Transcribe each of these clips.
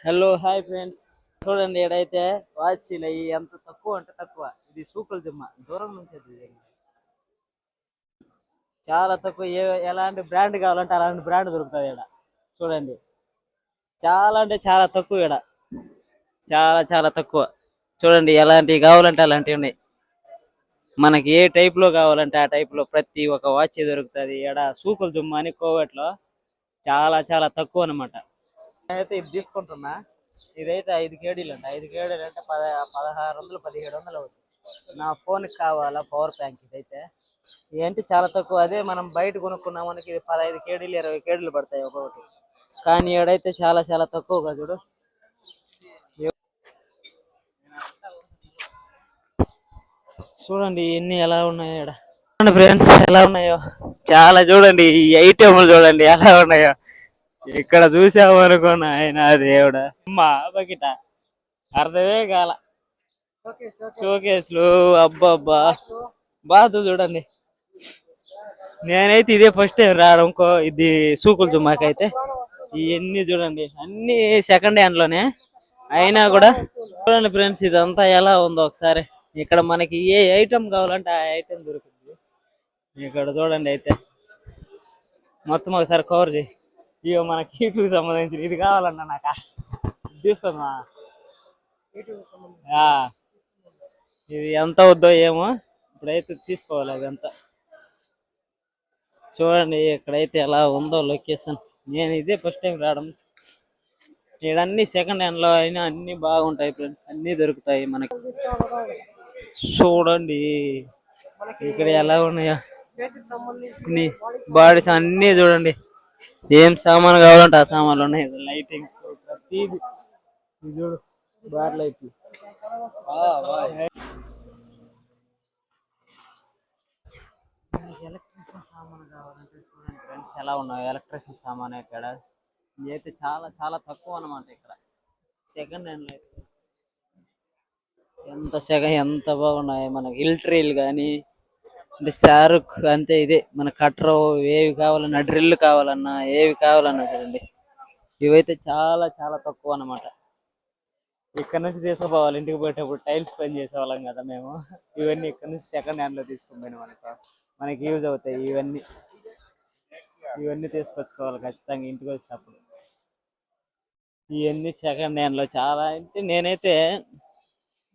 Hello hi friends. చూడండి ఏడైతే వాచీలు అయ్యి ఎంత తక్కువ అంటే తక్కువ. ఇది సూకుల జిమ్మ దూరం నుంచి చాలా తక్కువ. ఎలాంటి బ్రాండ్ కావాలంటే అలాంటి బ్రాండ్ దొరుకుతుంది ఇక్కడ. చూడండి చాలా అంటే చాలా తక్కువ ఇక్కడ, చాలా చాలా తక్కువ. చూడండి ఎలాంటివి కావాలంటే అలాంటివి ఉన్నాయి. మనకి ఏ టైప్ లో కావాలంటే ఆ టైప్ లో ప్రతి ఒక్క వాచ్ దొరుకుతుంది ఇక్కడ. సూకుల జిమ్మ అని కోవట్లో చాలా చాలా తక్కువ అనమాట. నేనైతే ఇది తీసుకుంటున్నా. ఇదైతే 5 కేడీలు అంట. 5 కేడీలు అంటే 1600 1700 అవుతుంది. నా ఫోన్కి కావాలా పవర్ బ్యాంక్. ఇదైతే ఏంటి చాలా తక్కువ. అదే మనం బయట కొనుక్కున్నాం మనకి ఇది 15 కేడీలు 20 కేడీలు పడతాయి ఒక్కొక్కటి. కానీ ఏడైతే చాలా చాలా తక్కువగా చూడు. చూడండి ఎన్ని ఎలా ఉన్నాయో ఇక్కడ. చూడండి ఫ్రెండ్స్ ఎలా ఉన్నాయో చాలా. చూడండి ఈ ఐటెంలు చూడండి ఎలా ఉన్నాయో. ఇక్కడ చూసాము అనుకున్నా ఆయన దేవుడా అమ్మా బకిట అర్థమే కాల. షోకేస్లు అబ్బబ్బా బాతు చూడండి. నేనైతే ఇదే ఫస్ట్ టైం రావడం ఇది సూకుల జిమ్మాకైతే. ఇవన్నీ చూడండి అన్ని సెకండ్ హ్యాండ్ లోనే అయినా కూడా. చూడండి ఫ్రెండ్స్ ఇదంతా ఎలా ఉందో ఒకసారి. ఇక్కడ మనకి ఏ ఐటమ్ కావాలంటే ఆ ఐటమ్ దొరుకుతుంది ఇక్కడ. చూడండి అయితే మొత్తం ఒకసారి కవర్ చేయి. ఇక మనకి యూట్యూబ్ సంబంధించిన ఇది కావాలన్నా నాకు తీసుకుందా. ఇది ఎంత అవుద్దో ఏమో ఇప్పుడైతే తీసుకోవాలి అదంతా. చూడండి ఇక్కడైతే ఎలా ఉందో లొకేషన్. నేను ఇదే ఫస్ట్ టైం రావడం. ఇక్కడ అన్ని సెకండ్ హ్యాండ్ లో అయినా అన్ని బాగుంటాయి ఫ్రెండ్స్, అన్ని దొరుకుతాయి మనకి. చూడండి ఇక్కడ ఎలా ఉన్నాయో బాడీస్ అన్ని చూడండి. ఏం సామాన్ కావాలంటే ఆ సామాన్లు ఉన్నాయి. లైటింగ్స్ ప్రతిది చూడు. బార్ లైట్ ఎలక్ట్రిషియన్ సామాన్ కావాలంటే చూడండి ఫ్రెండ్స్ ఎలా ఉన్నాయి ఎలక్ట్రిషియన్ సామాన్ ఇక్కడ. ఇదైతే చాలా చాలా తక్కువ అనమాట ఇక్కడ. సెకండ్ హ్యాండ్ లో ఎంత బాగున్నాయి మనకి. ఇల్ట్రీలు కానీ అంటే షారుక్ అంతే. ఇదే మన కట్టర్ ఏవి కావాలన్నా డ్రిల్ కావాలన్నా ఏవి కావాలన్నా చూడండి. ఇవైతే చాలా చాలా తక్కువ అనమాట. ఇక్కడ నుంచి తీసుకుపోవాలి ఇంటికి పోయేటప్పుడు. టైల్స్ పని చేసేవాళ్ళం కదా మేము. ఇవన్నీ ఇక్కడ నుంచి సెకండ్ హ్యాండ్ లో తీసుకుపోయినా మనకి యూజ్ అవుతాయి. ఇవన్నీ తీసుకొచ్చుకోవాలి ఖచ్చితంగా ఇంటికి వచ్చినప్పుడు. ఇవన్నీ సెకండ్ హ్యాండ్ లో చాలా. అంటే నేనైతే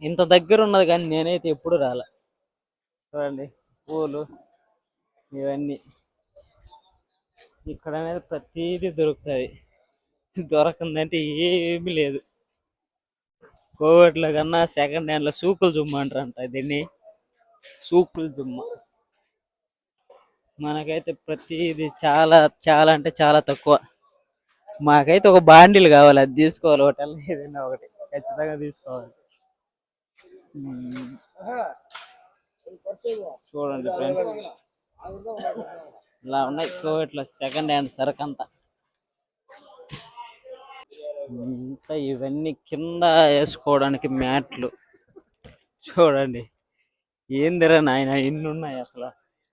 ఇంత దగ్గర ఉన్నది కానీ నేనైతే ఎప్పుడు రాలే. చూడండి పూలు ఇవన్నీ ఇక్కడ అనేది ప్రతిదీ దొరుకుతుంది. దొరకందంటే ఏమీ లేదు. కోవిడ్లో కన్నా సెకండ్ హ్యాండ్ లో సూకుల జిమ్మ అంటారంట దీన్ని. సూకుల జిమ్మ మనకైతే ప్రతిదీ చాలా చాలా అంటే చాలా తక్కువ. మాకైతే ఒక బాండిల్ కావాలి, అది తీసుకోవాలి. హోటల్ ఏదైనా ఒకటి ఖచ్చితంగా తీసుకోవాలి. చూడండి ఫ్రెండ్స్ ఇలా ఉన్నాయి కోవిడ్లో సెకండ్ హ్యాండ్ సరుకు అంతా. ఇవన్నీ కింద వేసుకోవడానికి మ్యాట్లు. చూడండి ఏందిరా నాయన ఇన్ని ఉన్నాయి, అసలు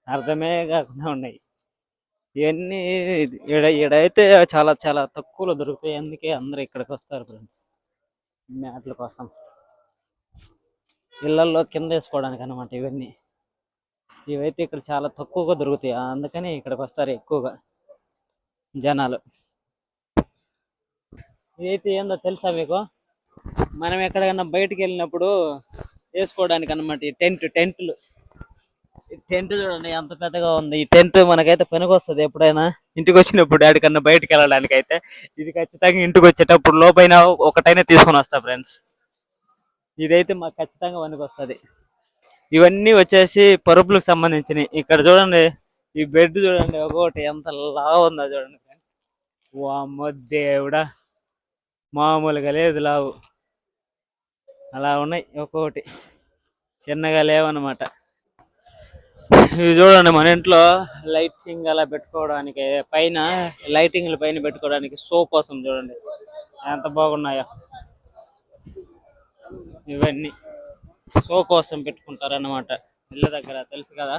అర్థమే కాకుండా ఉన్నాయి. ఇవన్నీ ఈడైతే చాలా చాలా తక్కువలో దొరుకుతాయి. అందుకే అందరూ ఇక్కడికి వస్తారు ఫ్రెండ్స్ మ్యాట్ల కోసం. ఇళ్లలో కింద వేసుకోవడానికి అనమాట ఇవన్నీ. ఇవైతే ఇక్కడ చాలా తక్కువగా దొరుకుతాయి, అందుకని ఇక్కడికి వస్తారు ఎక్కువగా జనాలు. ఇదైతే ఏందో తెలుసా మీకు? మనం ఎక్కడికన్నా బయటకు వెళ్ళినప్పుడు వేసుకోవడానికి అనమాట. ఈ టెంట్లు. ఈ టెంట్ చూడండి ఎంత పెద్దగా ఉంది. ఈ టెంట్ మనకైతే పనికి వస్తుంది ఎప్పుడైనా ఇంటికి వచ్చినప్పుడు. ఆడికన్నా బయటకు వెళ్ళడానికి అయితే ఇది ఖచ్చితంగా ఇంటికి వచ్చేటప్పుడు లోపైన ఒకటైనా తీసుకొని వస్తా ఫ్రెండ్స్. ఇదైతే మాకు ఖచ్చితంగా పనికి వస్తుంది. ఇవన్నీ వచ్చేసి పరుపులకు సంబంధించినవి. ఇక్కడ చూడండి ఈ బెడ్ చూడండి ఒక్కొక్కటి ఎంత లావు ఉందో చూడండి ఫ్రెండ్స్. వామ్మో దేవుడా మామూలుగా లేదు లావు. అలా ఉన్నాయి ఒక్కొక్కటి, చిన్నగా లేవన్నమాట. ఇవి చూడండి మన ఇంట్లో లైటింగ్ అలా పెట్టుకోవడానికి పైన, లైటింగ్ల పైన పెట్టుకోవడానికి షో కోసం చూడండి ఎంత బాగున్నాయో. ఇవన్నీ షో కోసం పెట్టుకుంటారన్నమాట ఇళ్ళ దగ్గర, తెలుసు కదా.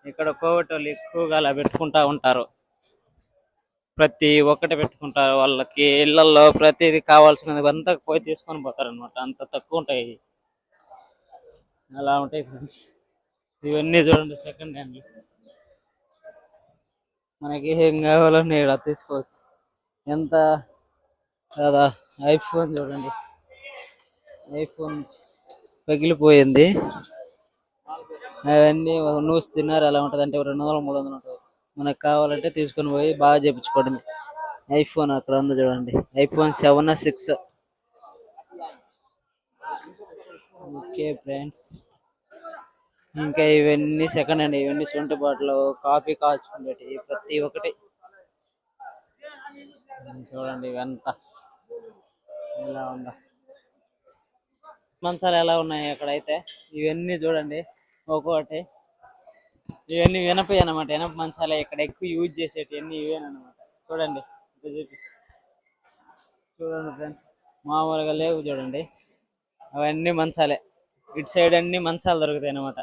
ఇక్కడ కోవిడ్ వాళ్ళు ఎక్కువగా అలా పెట్టుకుంటా ఉంటారు. ప్రతి ఒక్కటి పెట్టుకుంటారు. వాళ్ళకి ఇళ్లలో ప్రతిదీ కావాల్సినది అంతా పోయి తీసుకొని పోతారు అనమాట. అంత తక్కువ ఉంటాయి. అలా ఉంటాయి ఫ్రెండ్స్. ఇవన్నీ చూడండి సెకండ్ హ్యాండ్. మనకి ఏం కావాలని ఇక్కడ తీసుకోవచ్చు. ఎంత కదా. ఐఫోన్ చూడండి, ఐఫోన్ పగిలిపోయింది. అవన్నీ నూసి తిన్నారు. ఎలా ఉంటుంది అంటే 200 300 ఉంటుంది. మనకు కావాలంటే తీసుకొని పోయి బాగా చేపించుకోవడం. ఐఫోన్ అక్కడ ఉంది చూడండి, ఐఫోన్ 7 6. ఓకే ఫ్రెండ్స్, ఇంకా ఇవన్నీ సెకండ్ హ్యాండ్. ఇవన్నీ సొంటి బాటలు, కాఫీ కాచుకునేటి ప్రతి ఒక్కటి చూడండి. ఇవంతా ఎలా ఉందా. మంచాలు ఎలా ఉన్నాయి అక్కడైతే. ఇవన్నీ చూడండి ఒక్కొక్కటి. ఇవన్నీ వినప అనమాట. వినప మంచాలే ఇక్కడ ఎక్కువ యూజ్ చేసేటి అన్ని ఇవేనమాట. చూడండి చూడండి ఫ్రెండ్స్, మామూలుగా లేవు చూడండి. అవన్నీ మంచాలే. ఇటు సైడ్ అన్ని మంచాలు దొరుకుతాయి అనమాట.